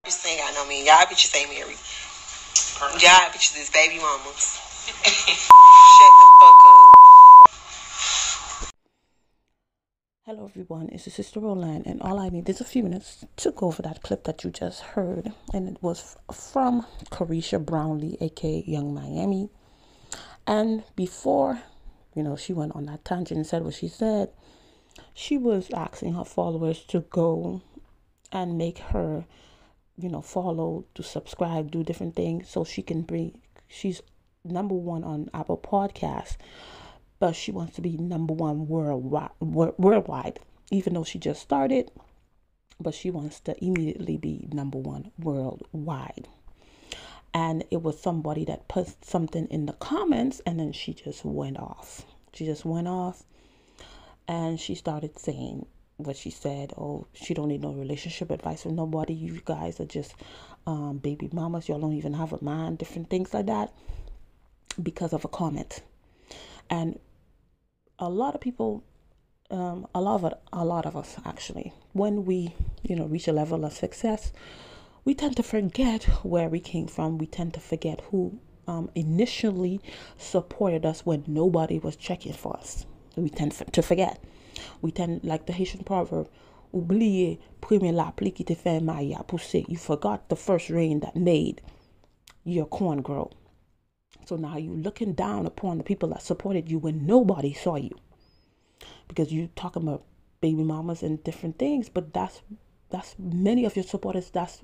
Bitches ain't got no man. Y'all bitches ain't married. Y'all bitches is baby mamas. Shut the fuck up. Hello everyone, it's your sister Roland, and all I need is a few minutes to go over that clip that you just heard, and it was from Caresha Brownlee, aka Young Miami. And before, she went on that tangent and said what she said, she was asking her followers to go and make her, follow, to subscribe, do different things so she can bring. She's number one on Apple Podcasts, but she wants to be number one worldwide, even though she just started, but she wants to immediately be number one worldwide. And it was somebody that put something in the comments, and then she just went off. And she started saying what she said. Oh, she don't need no relationship advice from nobody. You guys are just baby mamas. Y'all don't even have a man. Different things like that because of a comment. And a lot of people, a lot of us actually, when we reach a level of success, we tend to forget where we came from. We tend to forget who initially supported us when nobody was checking for us. We tend to forget. We tend, like the Haitian proverb, oublier premier la pluie qui te fait maille à pousser. You forgot the first rain that made your corn grow. So now you're looking down upon the people that supported you when nobody saw you, because you talking about baby mamas and different things. But that's many of your supporters. That's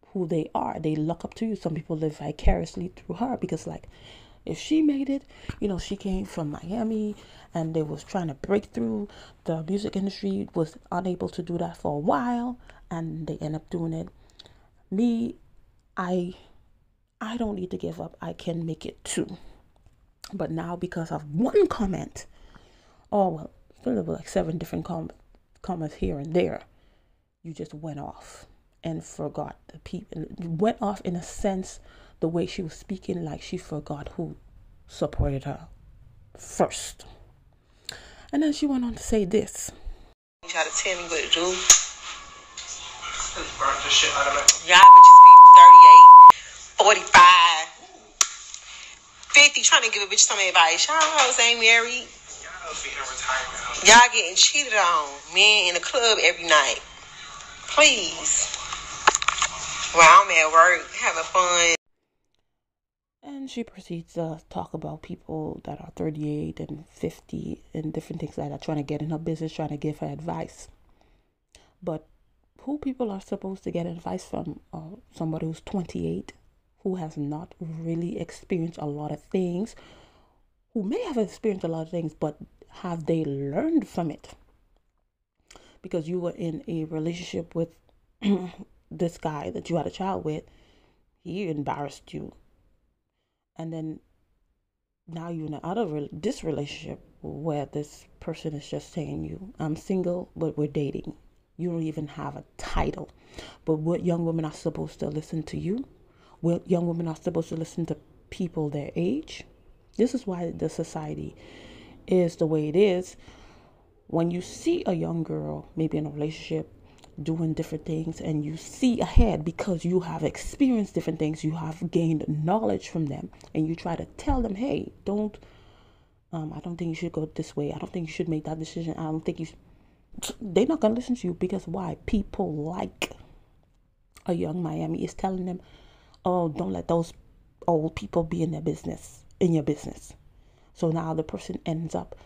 who they are. They look up to you. Some people live vicariously through her, because like, if she made it, she came from Miami and they was trying to break through the music industry, was unable to do that for a while, and they end up doing it. Me, I don't need to give up. I can make it too. But now, because of one comment, there were like 7 different comments here and there, you just went off and forgot the people. Went off in a sense, the way she was speaking, like she forgot who supported her first. And then she went on to say this. You try to tell me what to do. Y'all bitches be 38, 45, 50, trying to give a bitch some advice. Y'all hoes ain't married. Y'all getting cheated on. Men in the club every night. Please. Well, I'm at work having fun. And she proceeds to talk about people that are 38 and 50 and different things like that, trying to get in her business, trying to give her advice. But who people are supposed to get advice from? Somebody who's 28, who has not really experienced a lot of things, who may have experienced a lot of things, but have they learned from it? Because you were in a relationship with this guy that you had a child with. He embarrassed you. And then now you're in this relationship where this person is just saying you, I'm single, but we're dating. You don't even have a title. But what young women are supposed to listen to you? What young women are supposed to listen to people their age? This is why the society is the way it is. When you see a young girl, maybe in a relationship, doing different things, and you see ahead because you have experienced different things, you have gained knowledge from them, and you try to tell them, hey, I don't think you should go this way. I don't think you should make that decision. I don't think you should. They're not going to listen to you, because why? People like a Young Miami is telling them, oh, don't let those old people be in your business. So now the person ends up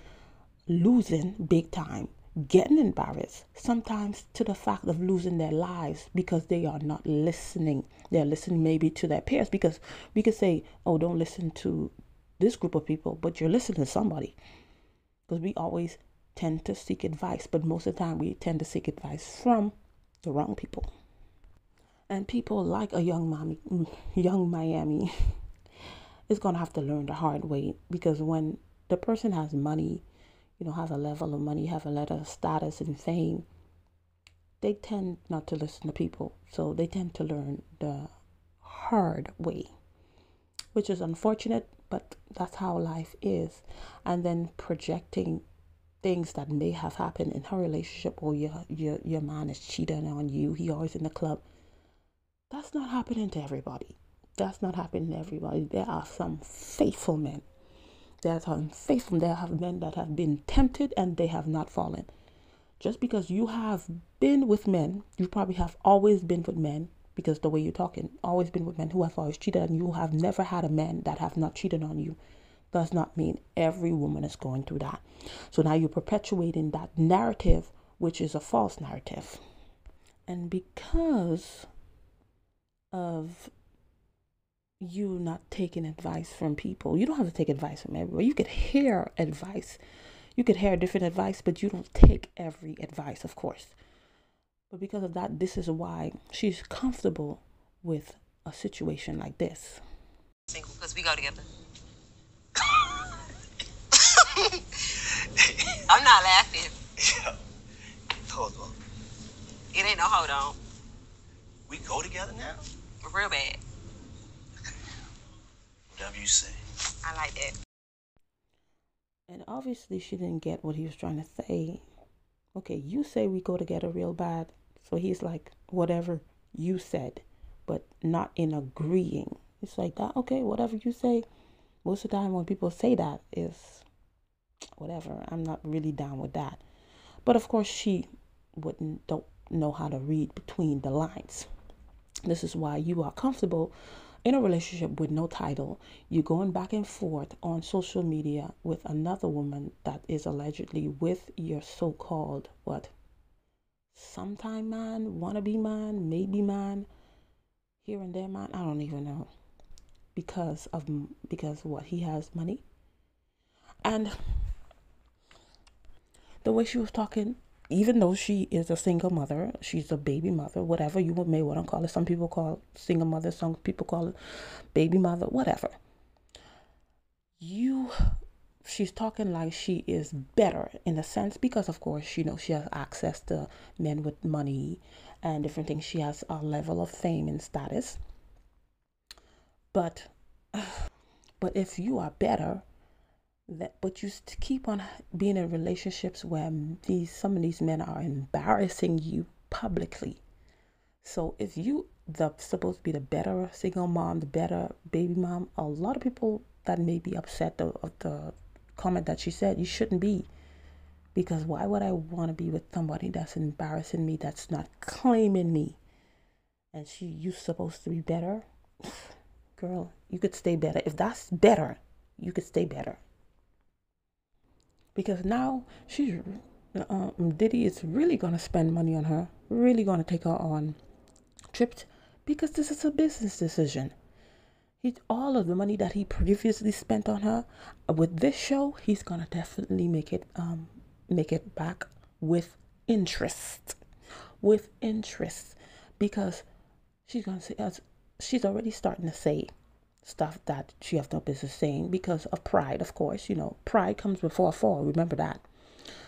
losing big time, getting embarrassed, sometimes to the fact of losing their lives, because they are not listening. They're listening maybe to their peers, because we could say, oh, don't listen to this group of people, but you're listening to somebody. Because we always tend to seek advice, but most of the time we tend to seek advice from the wrong people. And people like a Young Miami is going to have to learn the hard way, because when the person has money, have a level of money, have a level of status and fame, they tend not to listen to people. So they tend to learn the hard way, which is unfortunate, but that's how life is. And then projecting things that may have happened in her relationship, or your man is cheating on you, he always in the club. That's not happening to everybody. That's not happening to everybody. There are some faithful men. There are some faithful. There have men that have been tempted and they have not fallen. Just because you have been with men, you probably have always been with men, because the way you're talking, always been with men who have always cheated, and you have never had a man that have not cheated on you, does not mean every woman is going through that. So now you're perpetuating that narrative, which is a false narrative. And because of you not taking advice from people, you don't have to take advice from everybody. You could hear advice. You could hear different advice, but you don't take every advice, of course. But because of that, this is why she's comfortable with a situation like this. Single, because we go together. I'm not laughing. Yeah. Hold on. It ain't no hold on. We go together now? Real bad. Whatever you say. I like that. And obviously she didn't get what he was trying to say. Okay, you say we go together real bad. So he's like, whatever you said, but not in agreeing. It's like that, okay, whatever you say. Most of the time when people say that is whatever. I'm not really down with that. But of course she don't know how to read between the lines. This is why you are comfortable in a relationship with no title. You're going back and forth on social media with another woman that is allegedly with your so-called sometime man, wannabe man, maybe man, here and there man, I don't even know. Because what, he has money. And the way she was talking, even though she is a single mother, she's a baby mother, whatever you may want to call it. Some people call it single mother, some people call it baby mother, whatever. She's talking like she is better in a sense, because of course, she has access to men with money and different things. She has a level of fame and status. But if you are better, but you keep on being in relationships where some of these men are embarrassing you publicly. So if you supposed to be the better single mom, the better baby mom, a lot of people that may be upset of the comment that she said, you shouldn't be. Because why would I want to be with somebody that's embarrassing me, that's not claiming me? And you supposed to be better? Girl, you could stay better. If that's better, you could stay better. Because now Diddy is really going to spend money on her, really going to take her on trips, because this is a business decision. All of the money that he previously spent on her with this show, he's going to definitely make it back with interest. Because she's going to say, she's already starting to say stuff that she has no business saying because of pride, of course. Pride comes before a fall. Remember that.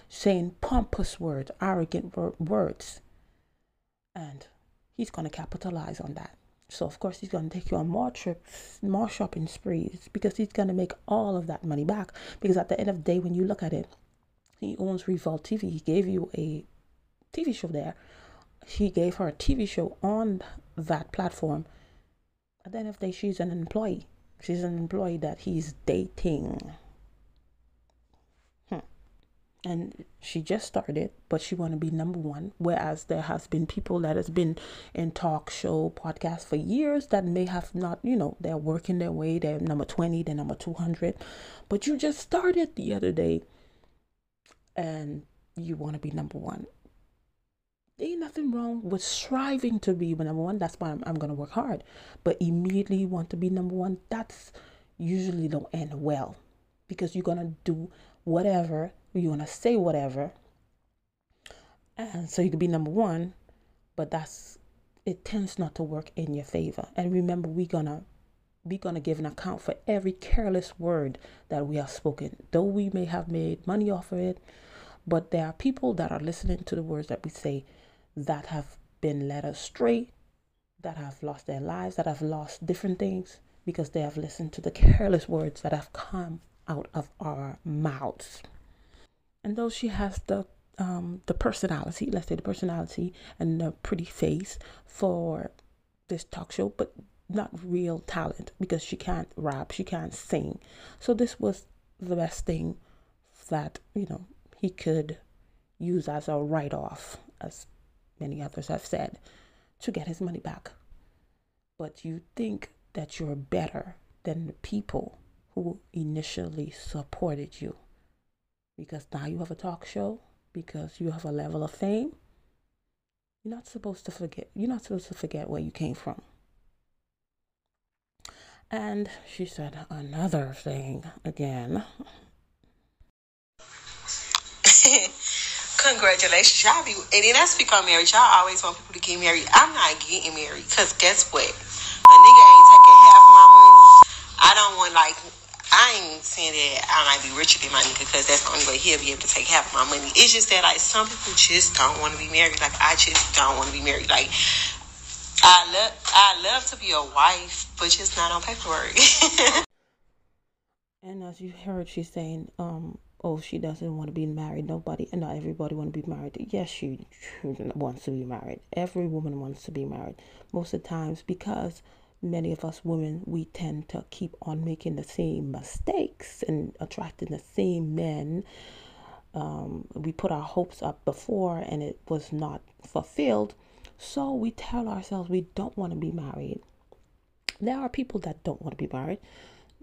Saying pompous words, arrogant words. And he's going to capitalize on that. So, of course, he's going to take you on more trips, more shopping sprees, because he's going to make all of that money back. Because at the end of the day, when you look at it, he owns Revolt TV. He gave you a TV show there. He gave her a TV show on that platform. At the end of the day, she's an employee. She's an employee that he's dating. And she just started, but she want to be number one. Whereas there has been people that has been in talk show, podcasts for years that may have not, they're working their way. They're number 20, they're number 200. But you just started the other day and you want to be number one. Ain't nothing wrong with striving to be number one. That's why I'm going to work hard. But immediately want to be number one, that's usually don't end well. Because you're going to do whatever, you're going to say whatever. And so you can be number one, but it tends not to work in your favor. And remember, we're going to give an account for every careless word that we have spoken. Though we may have made money off of it, but there are people that are listening to the words that we say that have been led astray, that have lost their lives, that have lost different things because they have listened to the careless words that have come out of our mouths. And though she has the personality, let's say the personality and the pretty face for this talk show, but not real talent because she can't rap, she can't sing. So this was the best thing that, he could use as a write-off, as many others have said, to get his money back. But you think that you're better than the people who initially supported you because now you have a talk show, because you have a level of fame. You're not supposed to forget where you came from. And she said another thing again. Congratulations, y'all be, and then I speak on marriage. Y'all always want people to get married. I'm not getting married because guess what? A nigga ain't taking half of my money. I ain't saying that I might be richer than my nigga because that's the only way he'll be able to take half of my money. It's just that like some people just don't want to be married. Like I just don't want to be married. Like I love to be a wife, but just not on paperwork. And as you heard, she's saying, she doesn't want to be married. Not everybody want to be married. Yes, she wants to be married. Every woman wants to be married. Most of the times, because many of us women, we tend to keep on making the same mistakes and attracting the same men. We put our hopes up before and it was not fulfilled. So we tell ourselves we don't want to be married. There are people that don't want to be married.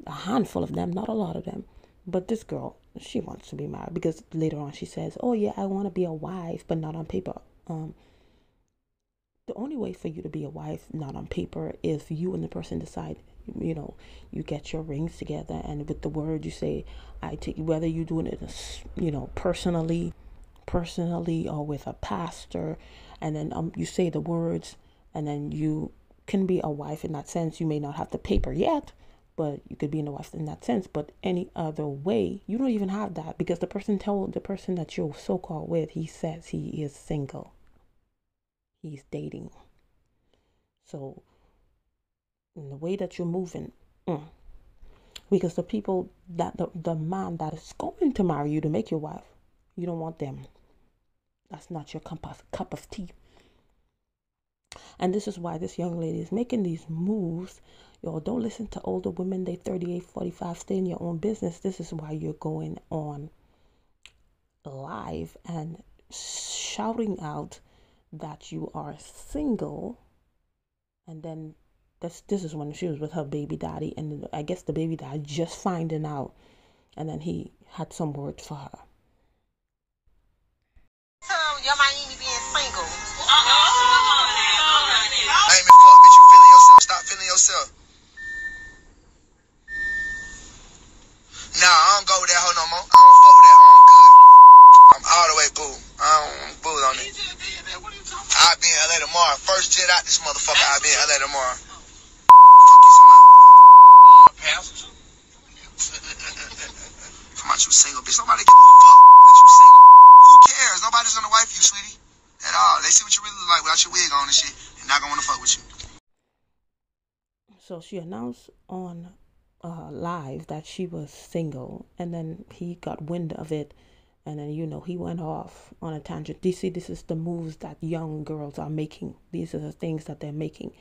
A handful of them, not a lot of them. But this girl, she wants to be married because later on she says, oh yeah, I want to be a wife, but not on paper. The only way for you to be a wife, not on paper, is you and the person decide, you get your rings together and with the word you say, I take, whether you're doing it, personally or with a pastor, and then you say the words, and then you can be a wife in that sense. You may not have the paper yet, but you could be in a wife in that sense. But any other way, you don't even have that because the person told the person that you're so-called with, he says he is single. He's dating. So in the way that you're moving, because the people that the man that is going to marry you to make your wife, you don't want them. That's not your cup of tea. And this is why this young lady is making these moves. Y'all don't listen to older women. They 38, 45, stay in your own business. This is why you're going on live and shouting out that you are single. And then this is when she was with her baby daddy, and I guess the baby daddy just finding out, and then he had some words for her. So your Miami being single. I ain't been fuck, bitch. You feeling yourself. Stop feeling yourself. Nah, I don't go with that hoe no more. I don't fuck with that hoe. I'm good. I'm all the way boo. I don't boo on it. I'll be in LA tomorrow. First jet out this motherfucker. I'll be in LA tomorrow. Fuck you talking about? Come on, you single, bitch. Nobody give a fuck that you single. Who cares? Nobody's gonna wife you, sweetie. At all. They see what you really look like without your wig on and shit. They're not gonna wanna fuck with you. So she announced on live that she was single, and then he got wind of it, and then he went off on a tangent. You see, this is the moves that young girls are making. These are the things that they're making,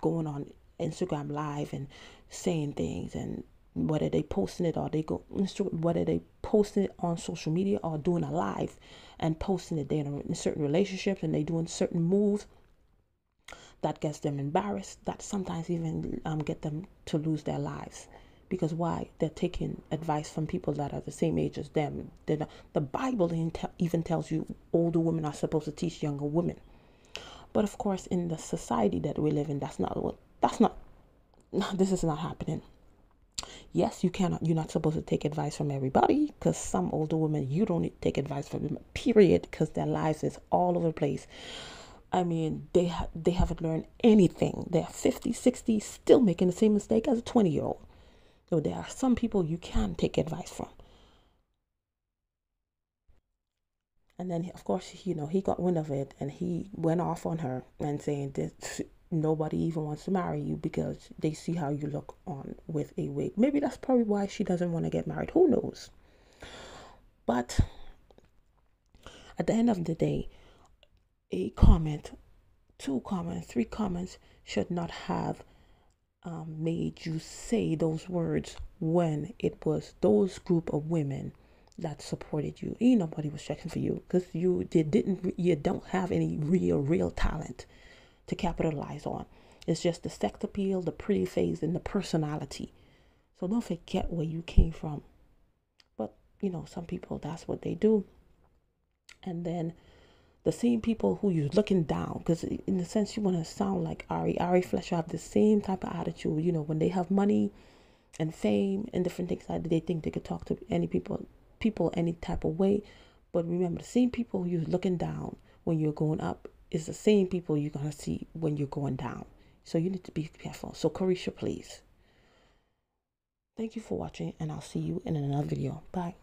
going on Instagram live and saying things, and whether they posting it or whether they posting it on social media or doing a live and posting it. They're in certain relationships and they doing certain moves that gets them embarrassed, that sometimes even get them to lose their lives. Because why? They're taking advice from people that are the same age as them. The Bible even tells you older women are supposed to teach younger women. But of course, in the society that we live in, this is not happening. Yes, you're not supposed to take advice from everybody, because some older women, you don't need to take advice from them, period, because their lives is all over the place. I mean, they haven't learned anything. They're 50, 60, still making the same mistake as a 20-year-old. So there are some people you can take advice from. And then, of course, he got wind of it, and he went off on her and saying that nobody even wants to marry you because they see how you look on with a wig. Maybe that's probably why she doesn't want to get married. Who knows? But at the end of the day, a comment 2 comments, 3 comments should not have made you say those words when it was those group of women that supported you. Ain't nobody was checking for you because you don't have any real talent to capitalize on. It's just the sex appeal, the pretty face, and the personality. So don't forget where you came from. But some people, that's what they do. And then the same people who you're looking down, because in a sense you want to sound like Ari Fletcher have the same type of attitude. When they have money and fame and different things like that, they think they could talk to any people any type of way. But remember, the same people who you're looking down when you're going up is the same people you're going to see when you're going down. So you need to be careful. So Caresha, please. Thank you for watching, and I'll see you in another video. Bye.